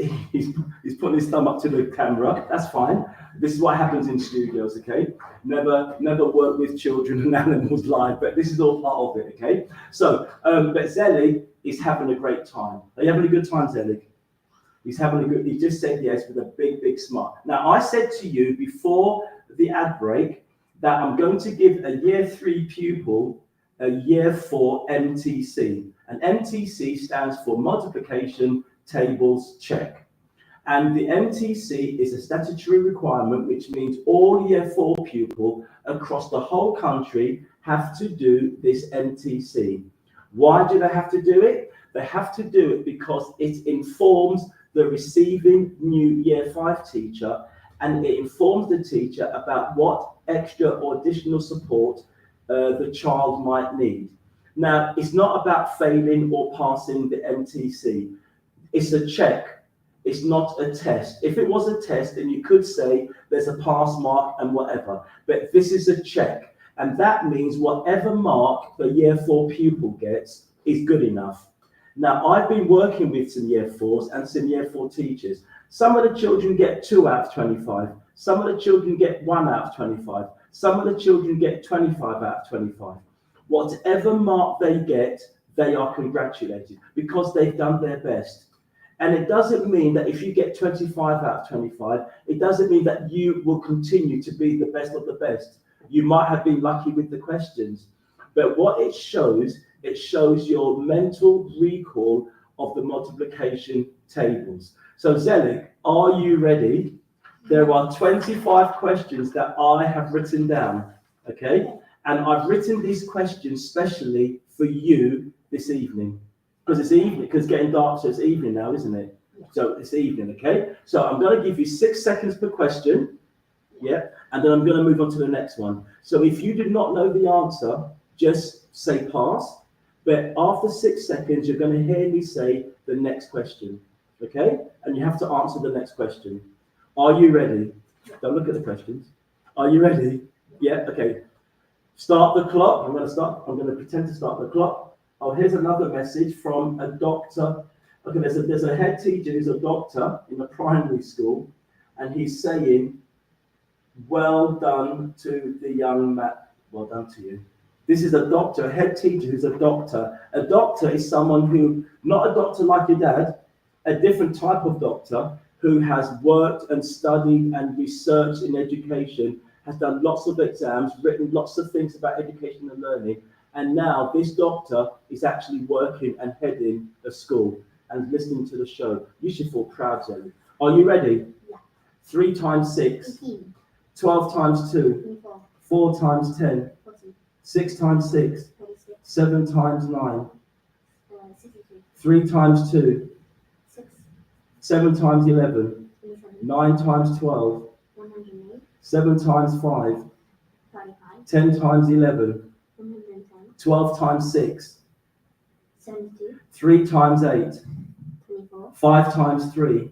putting his thumb up to the camera. That's fine. This is what happens in studios, okay? Never work with children and animals live, but this is all part of it, okay? So, but Zelig is having a great time. Are you having a good time, Zelig? He just said yes with a big, big smile. Now, I said to you before the ad break that I'm going to give a year 3 pupil a year 4 MTC. And MTC stands for multiplication tables check. And the MTC is a statutory requirement, which means all Year 4 pupils across the whole country have to do this MTC. Why do they have to do it? They have to do it because it informs the receiving new Year 5 teacher, and it informs the teacher about what extra or additional support the child might need. Now, it's not about failing or passing the MTC. It's a check. It's not a test. If it was a test, then you could say there's a pass mark and whatever. But this is a check. And that means whatever mark the Year 4 pupil gets is good enough. Now, I've been working with some Year 4s and some Year 4 teachers. Some of the children get 2 out of 25. Some of the children get 1 out of 25. Some of the children get 25 out of 25. Whatever mark they get, they are congratulated because they've done their best. And it doesn't mean that if you get 25 out of 25, it doesn't mean that you will continue to be the best of the best. You might have been lucky with the questions. But what it shows your mental recall of the multiplication tables. So Zelig, are you ready? There are 25 questions that I have written down, okay? And I've written these questions specially for you this evening. Because it's evening, because it's getting dark, so it's evening now, isn't it? So it's evening, okay? So I'm going to give you 6 seconds per question, yeah? And then I'm going to move on to the next one. So if you did not know the answer, just say pass. But after 6 seconds, you're going to hear me say the next question, okay? And you have to answer the next question. Are you ready? Don't look at the questions. Are you ready? Yeah, okay. Start the clock. I'm going to pretend to start the clock. Oh, here's another message from a doctor. Okay, there's a head teacher who's a doctor in a primary school, and he's saying, well done to the young man. Well done to you. This is a doctor, a head teacher who's a doctor. A doctor is someone who, not a doctor like your dad, a different type of doctor who has worked and studied and researched in education, has done lots of exams, written lots of things about education and learning. And now this doctor is actually working and heading a school and listening to the show. You should feel proud, Zoe. Are you ready? Yeah. 3 times 6. 15. 12 times 2. 24. 4 times 10. 40. 6 times 6. 36. 7 times 9. 63. 3 times 2. 6. 7 times 11. 27. 9 times 12. 108. 7 times 5. 35. 10 times 11. 110. 12 times 6. 72. 3 times 8. 24. 5 times 3.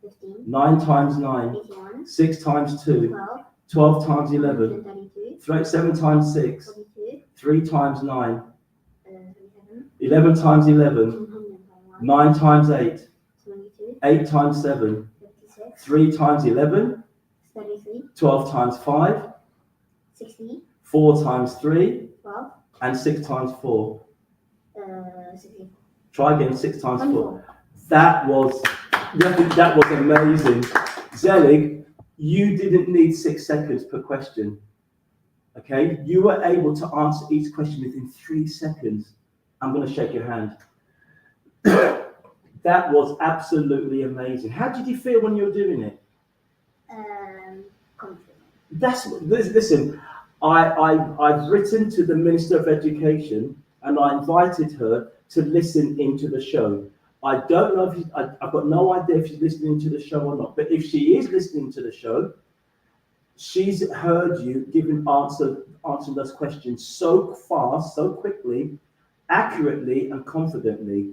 15. 9 times 9. 81. 6 times 2. 12. 12 times 11. 132. 7 times 6. 42. 3 times 9. 37. 11 times 11. 121. 9 times 8. 22. 8 times 7. 56. 3 times 11. 33. 12 times 5. 60. 4 times 3. 12. And 6 times 4. 64. Try again, 6 times 4. 24. That was amazing. Zelig, you didn't need 6 seconds per question. Okay? You were able to answer each question within 3 seconds. I'm going to shake your hand. That was absolutely amazing. How did you feel when you were doing it? Confident. Listen, I've written to the Minister of Education and I invited her to listen into the show. I don't know if I've got no idea if she's listening to the show or not, but if she is listening to the show, she's heard you answering those questions so fast, so quickly, accurately and confidently.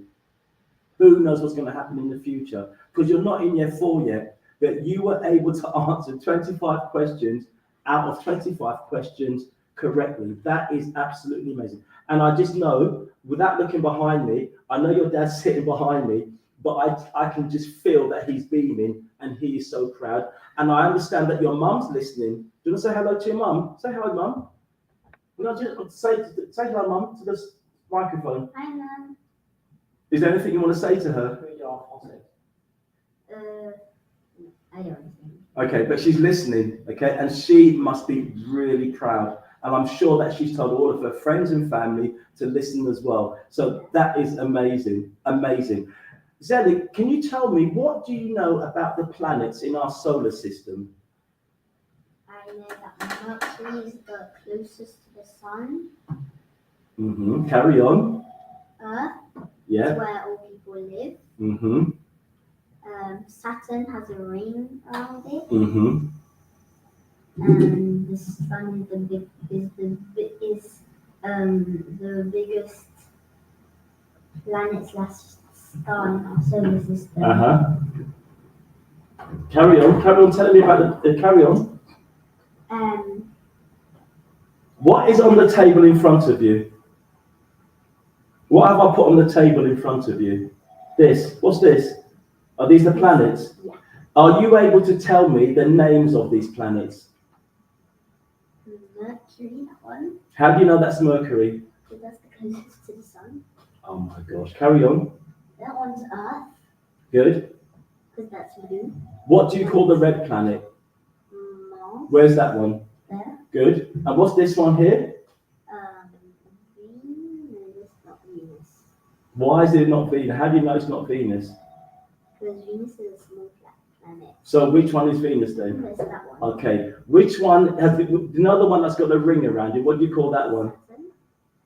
Who knows what's going to happen in the future? Because you're not in Year 4 yet, but you were able to answer 25 questions out of 25 questions correctly. That is absolutely amazing. And I just know, without looking behind me, I know your dad's sitting behind me, but I can just feel that he's beaming and he is so proud. And I understand that your mum's listening. Do you want to say hello to your mum? Say hello, mum. Just say hello, mum, to this microphone. Hi, Mum. Is there anything you want to say to her? I don't think. Okay, but she's listening, okay? And she must be really proud. And I'm sure that she's told all of her friends and family to listen as well. So that is amazing, amazing. Zelig, can you tell me, what do you know about the planets in our solar system? I know that Mercury is the closest to the sun. Carry on. Earth Yeah. is where all people live. Saturn has a ring around it. And the sun is the biggest planet/star in our solar system. Carry on telling me about the carry on. What is on the table in front of you? What have I put on the table in front of you? This. What's this? Are these the planets? Yeah. Are you able to tell me the names of these planets? Mercury, that one. How do you know that's Mercury? Because that's the closest to the sun. Oh my gosh. Carry on. That one's Earth. Good. Because that's blue. What do you call the red planet? Mars. Where's that one? There. Good. And what's this one here? Venus. It's not Venus. Why is it not Venus? How do you know it's not Venus? Because Venus is a small planet. So which one is Venus then? There's that one. Okay. Which one has another one that's got a ring around it? What do you call that one? Saturn.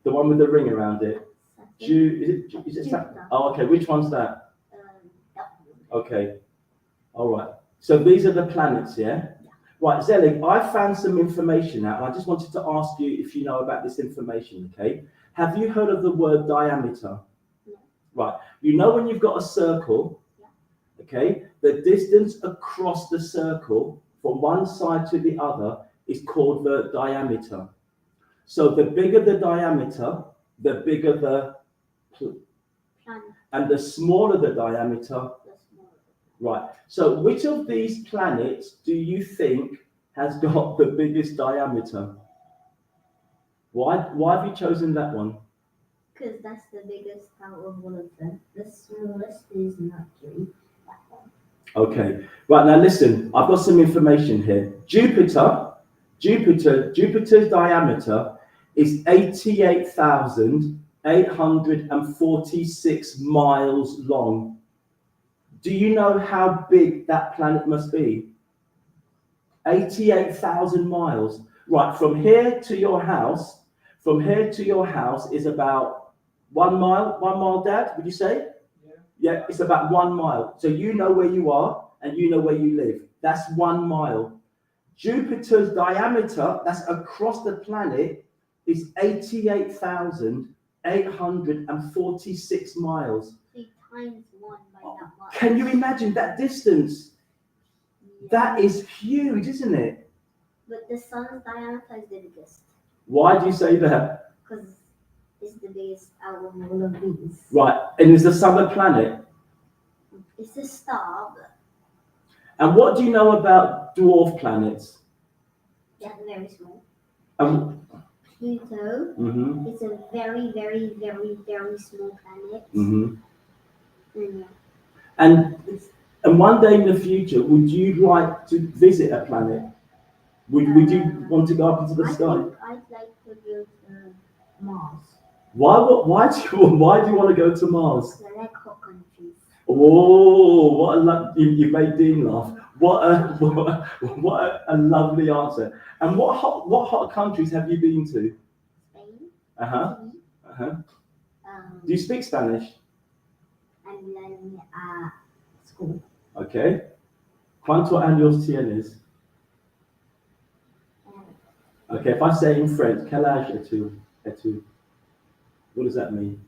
The one with the ring around it. Saturn. Is it Jupiter. Oh, okay. Which one's that? That one. Okay. All right. So these are the planets, yeah? Yeah. Right, Zelig, I found some information out, and I just wanted to ask you if you know about this information, okay? Have you heard of the word diameter? No. Right. You know when you've got a circle, okay, the distance across the circle from one side to the other is called the diameter. So the bigger the diameter, the bigger the Planet. and the smaller the diameter. Right. So which of these planets do you think has got the biggest diameter? Why have you chosen that one? Because that's the biggest out of all of them. The smallest is Mercury. That one. Okay. Right, now listen, I've got some information here. Jupiter's diameter is 88,846 miles long. Do you know how big that planet must be? 88,000 miles. Right, from here to your house is about 1 mile. 1 mile, Dad, would you say? Yeah, it's about 1 mile. So you know where you are and you know where you live. That's 1 mile. Jupiter's diameter, that's across the planet, is 88,846 miles. 3 times 1 by that much. Can you imagine that distance? Yeah. That is huge, isn't it? But the sun's diameter is the biggest. Why do you say that? Because it's the biggest out of all of these. Right, and is the sun a planet? It's a star, but And what do you know about dwarf planets? they're very small. Pluto Mm-hmm. is a very, very, very, very small planet. Mm-hmm. And And one day in the future, would you like to visit a planet? Would you want to go up into the sky? think I'd like to go to Mars. Why do you want to go to Mars? Because I like hot countries. Oh, what a you made Dean laugh. What a lovely answer. And what hot countries have you been to? Spain. Uh-huh. Italy. Uh-huh. Do you speak Spanish? I'm learning at school. Okay. ¿Cuántos años tienes? Okay, if I say in French, quel âge es-tu? What does that mean?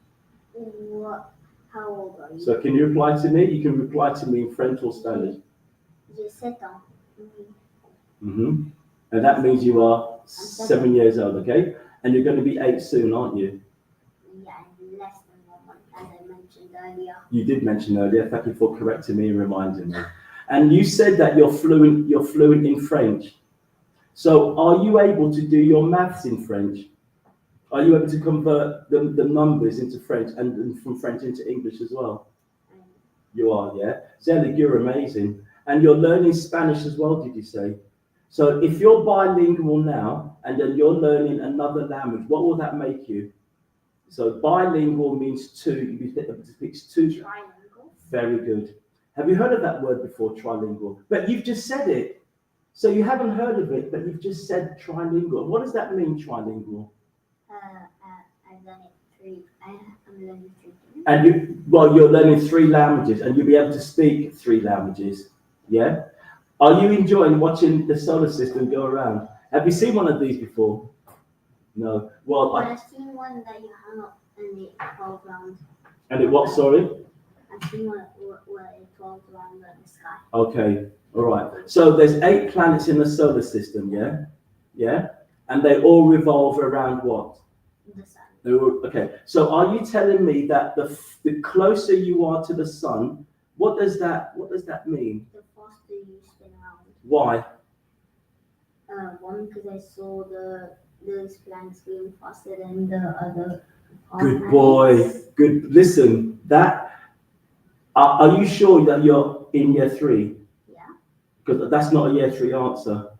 How old are you? So can you reply to me? You can reply to me in French or Spanish. J'ai 7 ans. Mm-hmm. And that means you are 7 years old, okay? And you're going to be 8 soon, aren't you? Yeah, less than 1 month, as I mentioned earlier. You did mention earlier. Thank you for correcting me and reminding me. And you said that you're fluent in French. So are you able to do your maths in French? Are you able to convert the numbers into French and from French into English as well? You are, yeah? Zelig, you're amazing. And you're learning Spanish as well, did you say? So if you're bilingual now, and then you're learning another language, what will that make you? So bilingual means 2, you speak 2. Triangles. Very good. Have you heard of that word before, trilingual? But you've just said it. So you haven't heard of it, but you've just said trilingual. What does that mean, trilingual? I've done it three. I'm learning 3 things. And you're learning 3 languages, and you'll be able to speak 3 languages. Yeah. Are you enjoying watching the solar system go around? Have you seen one of these before? No. Well, But I've seen one that you hung up and it falls around. and it what? Sorry. I've seen one where it falls around the sky. Okay. All right. So there's 8 planets in the solar system. Yeah. Yeah. And they all revolve around what? The sun. Okay. So are you telling me that the closer you are to the sun, what does that mean? The faster you spin around. Why? One, because I saw those planets going faster than the other. Good boy. Good. Listen. That. Are you sure that you're in year 3? Yeah. Because that's not a year 3 answer.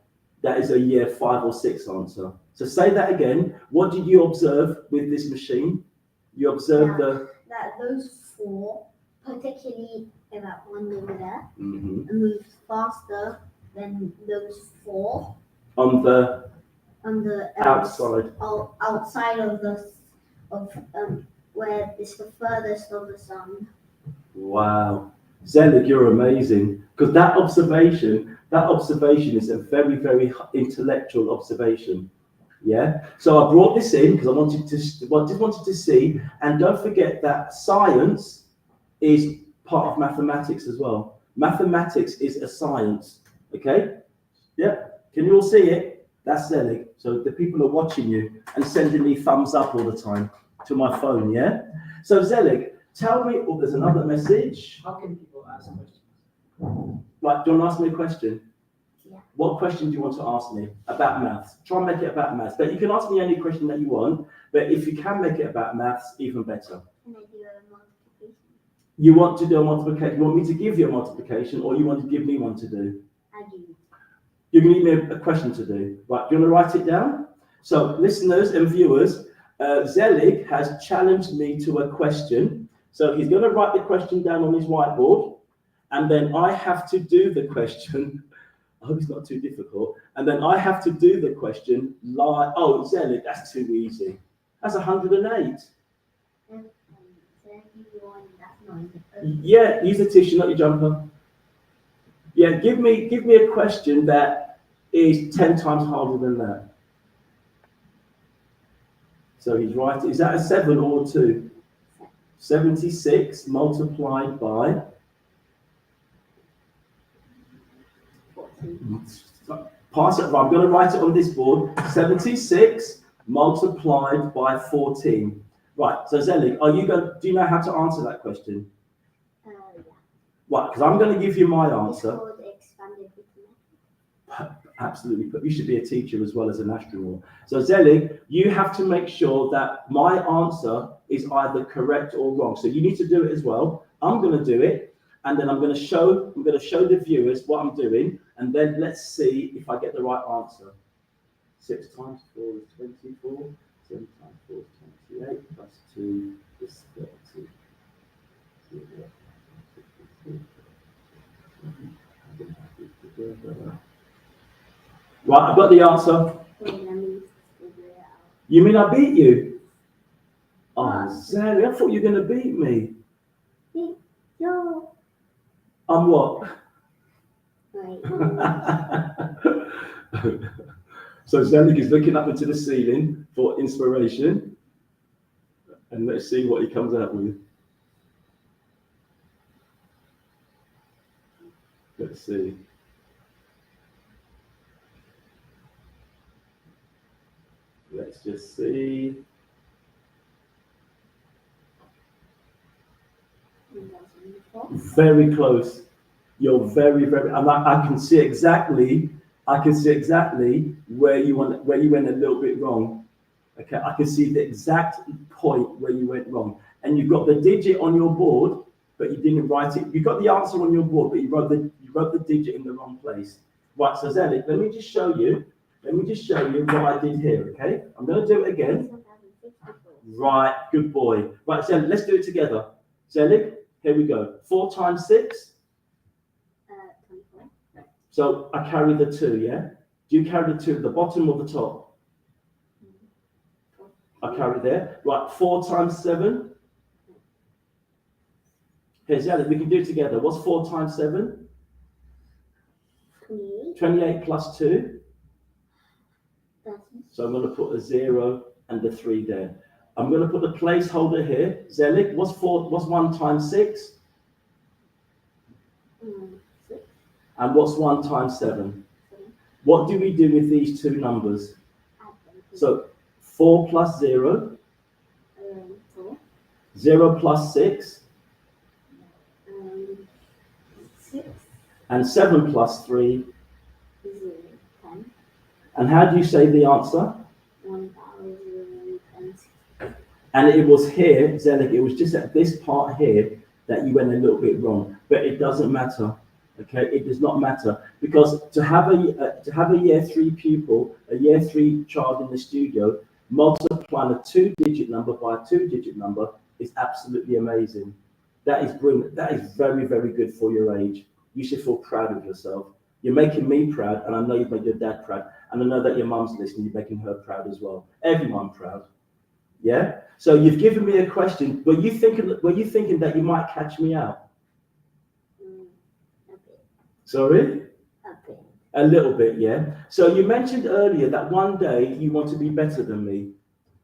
That is a year 5 or 6 answer. So say that again. What did you observe with this machine? You observed that those 4, particularly that one over there, Mhm. moved faster than those 4 on the outside. outside of where it's the furthest of the sun. Wow. Zelig, you're amazing. Because that observation is a very, very intellectual observation. Yeah. So I brought this in because just wanted to see, and don't forget that science is part of mathematics as well. Mathematics is a science. Okay. Yeah. Can you all see it? That's Zelig. So the people are watching you and sending me thumbs up all the time to my phone. Yeah. So Zelig, tell me. Oh, there's another message. How can people ask questions? Right. Do you want to ask me a question? Yeah. What question do you want to ask me about maths? Try and make it about maths. But you can ask me any question that you want. But if you can make it about maths, even better. Can I do a multiplication? You want to do a multiplication? You want me to give you a multiplication, or you want to give me one to do? I do. You're going to give me a question to do. Right? Do you want to write it down? So, listeners and viewers, Zelig has challenged me to a question. So he's going to write the question down on his whiteboard, and then I have to do the question. I hope it's not too difficult. And then I have to do the question live. Oh, Zelig, that's too easy. That's 108. Yeah, use a tissue, not your jumper. Yeah, give me a question that is 10 times harder than that. So he's right. Is that a 7 or a 2? 76 multiplied by 14. Pass it. I'm going to write it on this board. 76 multiplied by 14. Right. So Zelig, do you know how to answer that question? Yeah. Right. Because I'm going to give you my It's answer. called expanded arithmetic. Absolutely. But you should be a teacher as well as an astronaut. So Zelig, you have to make sure that my answer is either correct or wrong. So you need to do it as well. I'm going to do it, and then I'm going to show the viewers what I'm doing, and then let's see if I get the right answer. 6 times 4 is 24. 7 times 4 is 28. Plus 2 is 30. Right, I've got the answer. Wait, let me figure it out. You mean I beat you? Oh, Sally, I thought you were going to beat me. No. I'm what? Wait. So Zelig is looking up into the ceiling for inspiration. And let's see what he comes out with. Let's see. Let's just see. Very close. You're very, very. I can see exactly. Where you went a little bit wrong. Okay, I can see the exact point where you went wrong. And you've got the digit on your board, but you didn't write it. You got the answer on your board, but you wrote the digit in the wrong place. Right. So Zelig, let me just show you what I did here. Okay, I'm going to do it again. Right. Good boy. Right. Zelig, let's do it together. Zelig, Here we go. 4 times 6. 24. So I carry the 2, yeah? Do you carry the 2 at the bottom or the top? I carry there. Right, 4 times 7. Here's the other. We can do it together. What's 4 times 7? 28. 28 plus 2. 30. So I'm going to put a 0 and a 3 there. I'm going to put the placeholder here. Zelik, what's 1 times 6? 6. And what's 1 times 7? 7. What do we do with these two numbers? Add them. So 4 plus 0, 4. 0 plus 6, 6. and 7 plus 3. 0. 10. And how do you say the answer? 1006. And it was here, Zelik, it was just at this part here that you went a little bit wrong. But it doesn't matter, okay? It does not matter. Because to have a year 3 pupil, a year 3 child in the studio, multiplying a 2-digit number by a 2-digit number is absolutely amazing. That is brilliant. That is very, very good for your age. You should feel proud of yourself. You're making me proud, and I know you've made your dad proud, and I know that your mum's listening, you're making her proud as well. Everyone proud. Yeah? So you've given me a question. Were you thinking that you might catch me out? A bit. Sorry? A bit. A little bit, yeah. So you mentioned earlier that one day you want to be better than me.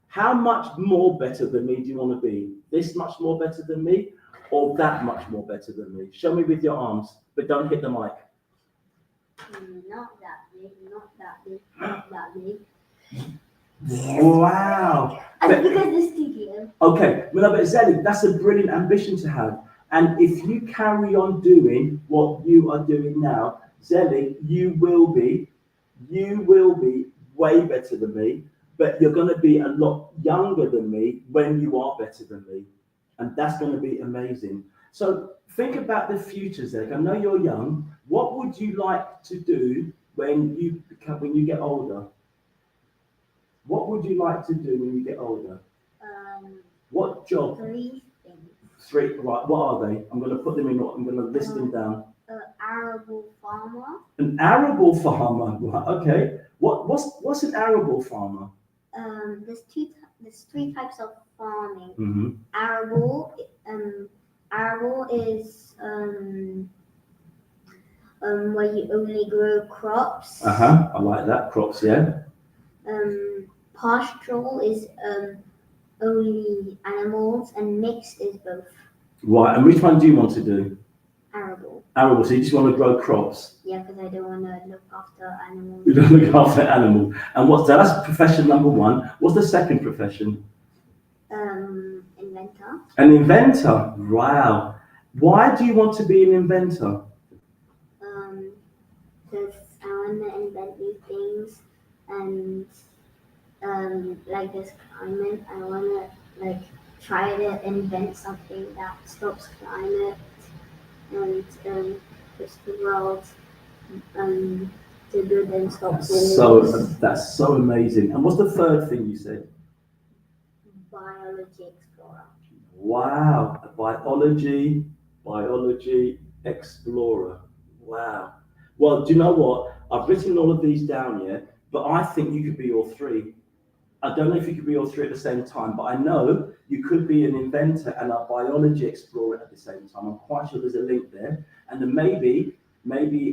How much more better than me do you want to be? This much more better than me, or that much more better than me? Show me with your arms, but don't hit the mic. Not that big, not that big, not that big. Wow. And because the studio. Okay, well, but Zelik, that's a brilliant ambition to have. And if you carry on doing what you are doing now, Zelik, you will be way better than me, but you're going to be a lot younger than me when you are better than me. And that's going to be amazing. So think about the future, Zelik. I know you're young. What would you like to do when you get older? What would you like to do when you get older? What job? 3 things. 3, right, what are they? I'm going to put them in, I'm going to list them down. Arable farmer. An arable farmer, right, okay. What's an arable farmer? There's 3 types of farming. Mm-hmm. Arable is where you only grow crops. I like that, crops, yeah. Pastoral is only animals, and mixed is both. Right, and which one do you want to do? Arable. Arable, so you just want to grow crops. Yeah, because I don't want to look after animals. You don't look after animals. And that's profession number 1. What's the second profession? Inventor. An inventor, wow. Why do you want to be an inventor? Because I want to invent new things, and like this climate, I want to try to invent something that stops climate and push the world to good and stop So wars. that's so amazing. And what's the third thing you said? Biology explorer. Wow, a biology explorer. Wow. Well, do you know what? I've written all of these down, yeah, but I think you could be all 3. I don't know if you could be all 3 at the same time, but I know you could be an inventor and a biology explorer at the same time. I'm quite sure there's a link there. And then maybe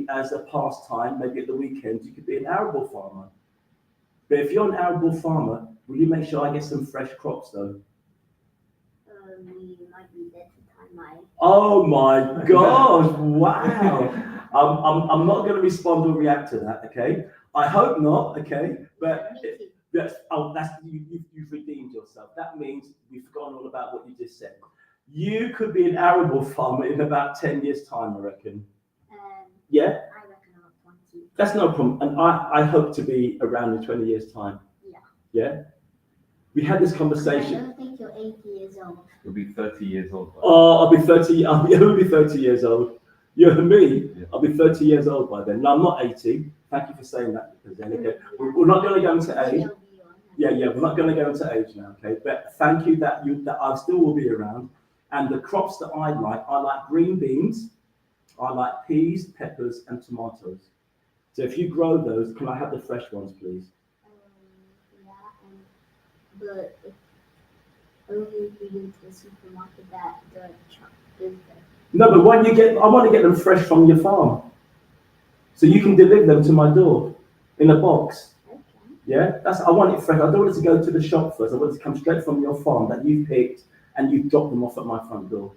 as a pastime, maybe at the weekend, you could be an arable farmer. But if you're an arable farmer, will you make sure I get some fresh crops though? We might be there to time my. Oh my gosh, wow. I'm not going to respond or react to that, okay? I hope not, okay? But that's you've redeemed yourself. That means you've forgotten all about what you just said. You could be an arable farmer in about 10 years' time, I reckon. Yeah? I reckon about 20. That's no problem. And I hope to be around in 20 years' time. Yeah. Yeah? We had this I conversation. don't think you're 80 years old. You'll be 30 years old. Oh, I'll be 30 years old. You and me, Yeah. I'll be 30 years old by then. No, I'm not 80. Thank you for saying that. Okay. We're not going to go into age. Yeah, we're not going to go into age now, okay? But thank you that I still will be around. And the crops that I like green beans, I like peas, peppers, and tomatoes. So if you grow those, can I have the fresh ones, please? Yeah, but only if you go to the supermarket that the shop is there. No, but I want to get them fresh from your farm. So you can deliver them to my door in a box. Okay. Yeah, I want it fresh. I don't want it to go to the shop first. I want it to come straight from your farm that you've picked and you've dropped them off at my front door.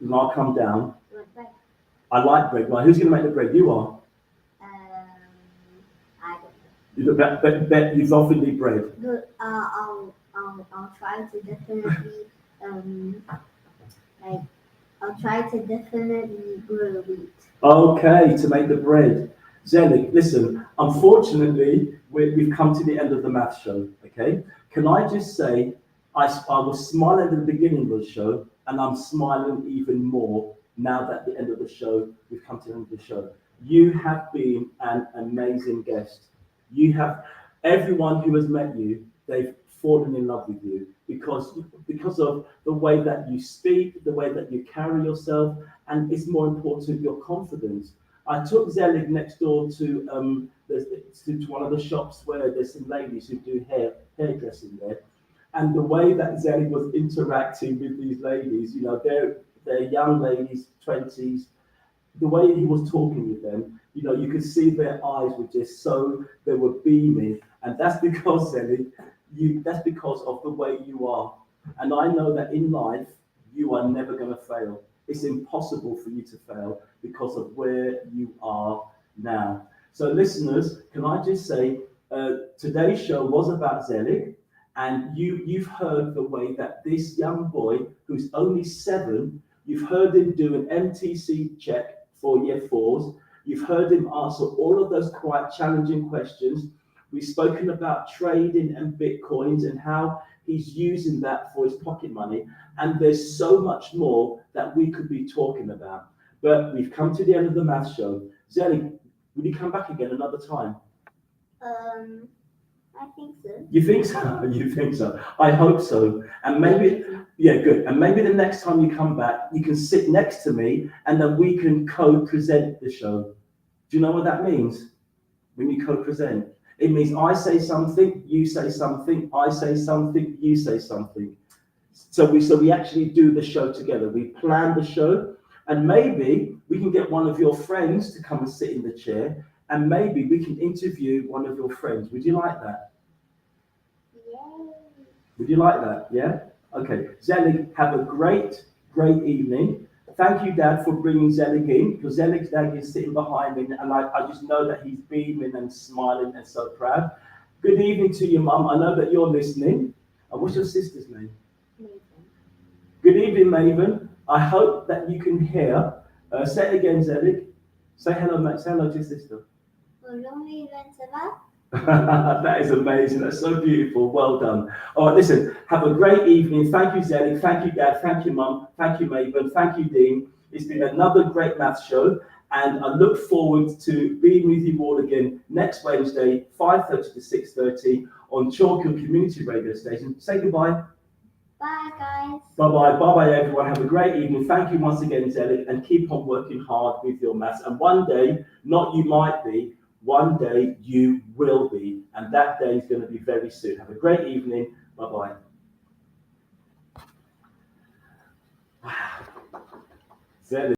And I'll come down. You want bread? I like bread. Right, who's going to make the bread? You are. I don't know. Bet you've offered me bread. But I'll try to definitely I'll try to definitely grow wheat. Okay, to make the bread. Zelig, listen, unfortunately, we've come to the end of the math show, okay? Can I just say, I was smiling at the beginning of the show, and I'm smiling even more now that at the end of the show, we've come to the end of the show. You have been an amazing guest. Everyone who has met you, they've fallen in love with you because of the way that you speak, the way that you carry yourself, and it's more important, your confidence. I took Zelig next door to one of the shops where there's some ladies who do hairdressing there, and the way that Zelig was interacting with these ladies, they're young ladies, 20s. The way he was talking with them, you could see their eyes were just they were beaming, and that's because Zelig, that's because of the way you are. And I know that in life, you are never going to fail. It's impossible for you to fail because of where you are now. So listeners, can I just say, today's show was about Zelig, and you've heard the way that this young boy, who's only 7, you've heard him do an MTC check for year 4s. You've heard him answer all of those quite challenging questions. We've spoken about trading and Bitcoins and how he's using that for his pocket money. And there's so much more that we could be talking about. But we've come to the end of the math show. Zelig, will you come back again another time? I think so. You think so? You think so? I hope so. And maybe, yeah, good. And maybe the next time you come back, you can sit next to me and then we can co-present the show. Do you know what that means? When you co-present? It means I say something, you say something, I say something, you say something. So we actually do the show together. We plan the show, and maybe we can get one of your friends to come and sit in the chair, and maybe we can interview one of your friends. Would you like that? Yay. Would you like that? Yeah? Okay. Zelig, have a great evening. Thank you, Dad, for bringing Zelig in, because Zelig's dad is sitting behind me, and I just know that he's beaming and smiling and so proud. Good evening to your mum. I know that you're listening. And what's your sister's name? Maven. Good evening, Maven. I hope that you can hear. Say it again, Zelig. Say hello, mate. Say hello to your sister. That is amazing. That's so beautiful. Well done. All right, listen, have a great evening. Thank you, Zelig. Thank you, Dad. Thank you, Mum. Thank you, Maven. Thank you, Dean. It's been another great maths show, and I look forward to being with you all again next Wednesday, 5:30 to 6:30 on Chalkhill Community Radio Station. Say goodbye. Bye, guys. Bye-bye. Bye-bye, everyone. Have a great evening. Thank you once again, Zelig, and keep on working hard with your maths. And one day, not you might be, one day you will be, and that day is going to be very soon. Have a great evening. Bye-bye. Wow.